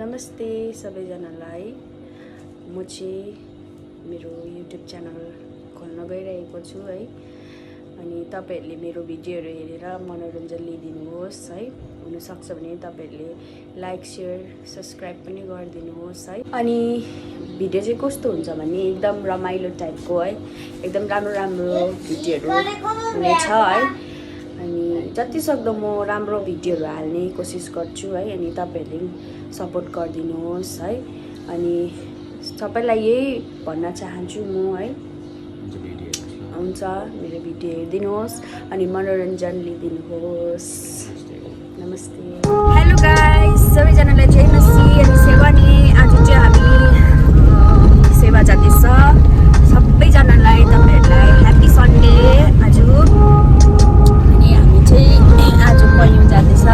नमस्ते सबैजनालाई। म चाहिँ मेरो युट्युब च्यानल खोल्न गइरहेको छु है। अनि तपाईहरुले मेरो भिडियोहरु हेरेर मनोरञ्जन लिदिनुहोस् है। हुनसक्छ भने तपाईहरुले लाइक, शेयर, सब्स्क्राइब पनि गरिदिनुहोस् है। अनि भिडियो चाहिँ कस्तो हुन्छ भने एकदम रमाइलो टाइपको है। एकदम राम्रो भिडियोहरु हुनेछ है। अनि जति सक्दो म राम्रो भिडियोहरु हाल्ने कोसिस गर्छु है। अनि तपाईहरुले सपोर्ट गरिदिनुहोस् है। अनि सबैलाई यही भन्न चाहन्छु म है। हुन्छ मेरो भिडियो हेरिदिनुहोस् अनि मनोरञ्जन लिदिनुहोस्। नमस्ते। हेलो गाइस, सबैजनालाई जय मसी अनि सेवानी। आज चाहिँ हामी सेवा जाँदैछ। सबैजनालाई तपाईहरुलाई ह्यापी सन्डे। आज अनि हामी चाहिँ आज पयु जाँदैछ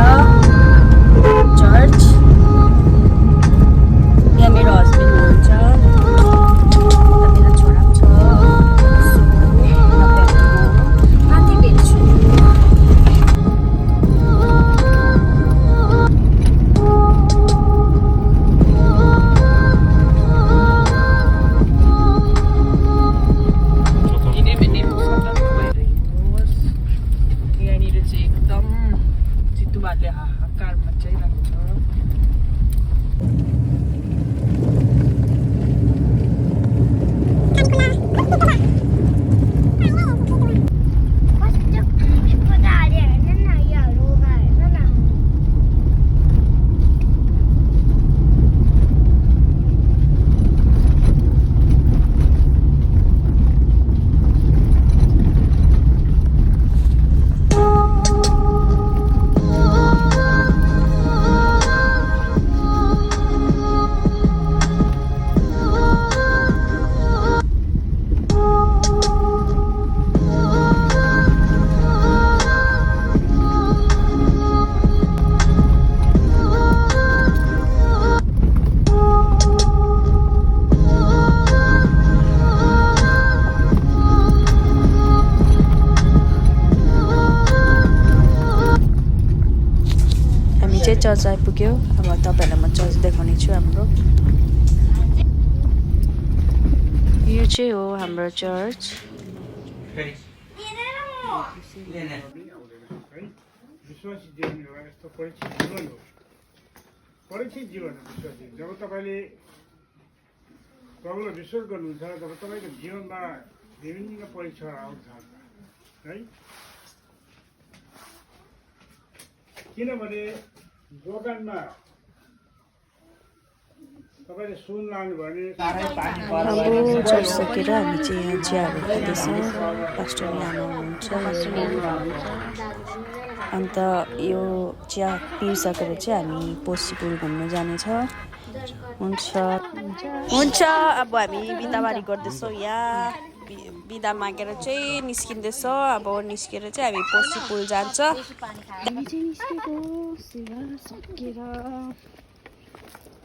चर्च। यहाँ मेरो हस्बेन्ड हुनुहुन्छ, मेरो छोरा पनि छ। माथि भेट्छु। यहाँनिर चाहिँ एकदम चितुवाले हाहाकार मचाइरहेको छ। चर्च आइपुग्यो। अब तपाईहरुलाई म चर्च देखाउने छु हाम्रो। यो चाहिँ हो हाम्रो चर्च। विश्वासी जीवन एउटा यस्तो परीक्षित जीवन हो। परीक्षित जीवन हो विश्वासी। जब तपाईले प्रभुलाई विश्वास गर्नुहुन्छ तब तपाईको जीवनमा विभिन्न परीक्षा आउँछ है। किनभने दोकानमा तपाईले सुन लानु भने अब चर्च सकेर हामी चाहिँ यहाँ चियाहरू खाँदैछ। पास्टर यहाँ हुनुहुन्छ। अन्त यो चिया पिइसकेर चाहिँ हामी पोसिपुल घुम्न जानेछ। हुन्छ अब हामी बिदाबारी गर्दैछौँ। यहाँ बिदा मागेर चाहिँ निस्किँदैछौँ। अब निस्केर चाहिँ हामी पोसिपुल जान्छ। हामी चाहिँ निस्केको सेवा सकेर।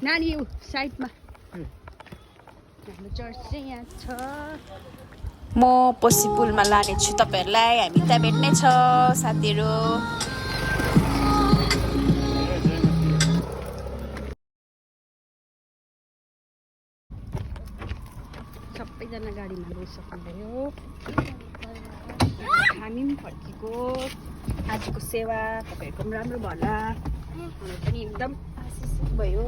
नानी साइडमा हाम्रो चर्च चाहिँ यहाँ छ। म पोसिपुलमा लानेछु तपाईहरुलाई। हामी त्यहाँ भेट्ने छ साथीहरु। सबैजना गाडीमा गइसक्नुभयो। हामी पनि फर्केको। आजको सेवा तपाईहरुको पनि राम्रो भला। हाम्रो पनि एकदम आशिष भयो।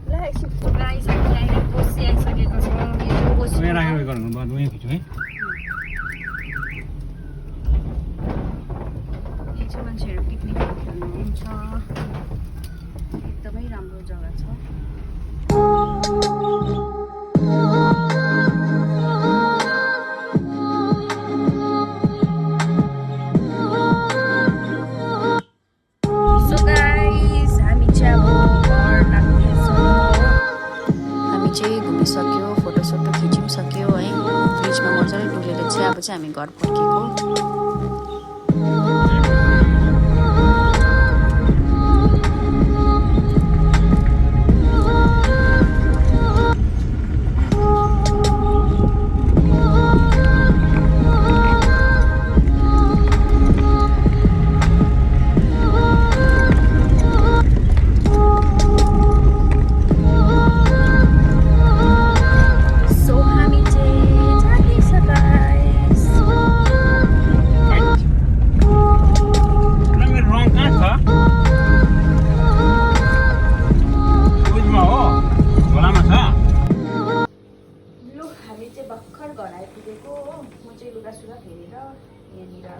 ल एकछिन आइसकेको पोसी आइसकेको छ। मान्छेहरू पिकनिक खेल्नुहुन्छ। एकदमै राम्रो जग्गा छ। घुमिसक्यो, फोटोसोटो खिचिसक्यो है। फ्रिजमा मजाले डुलेर चाहिँ अब चाहिँ हामी घर फर्केको।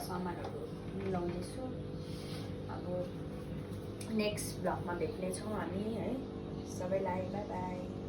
सामानहरू मिलाउँदैछु। अब नेक्स्ट भ्लगमा भेट्नेछौँ हामी है। सबैलाई बाई बाई।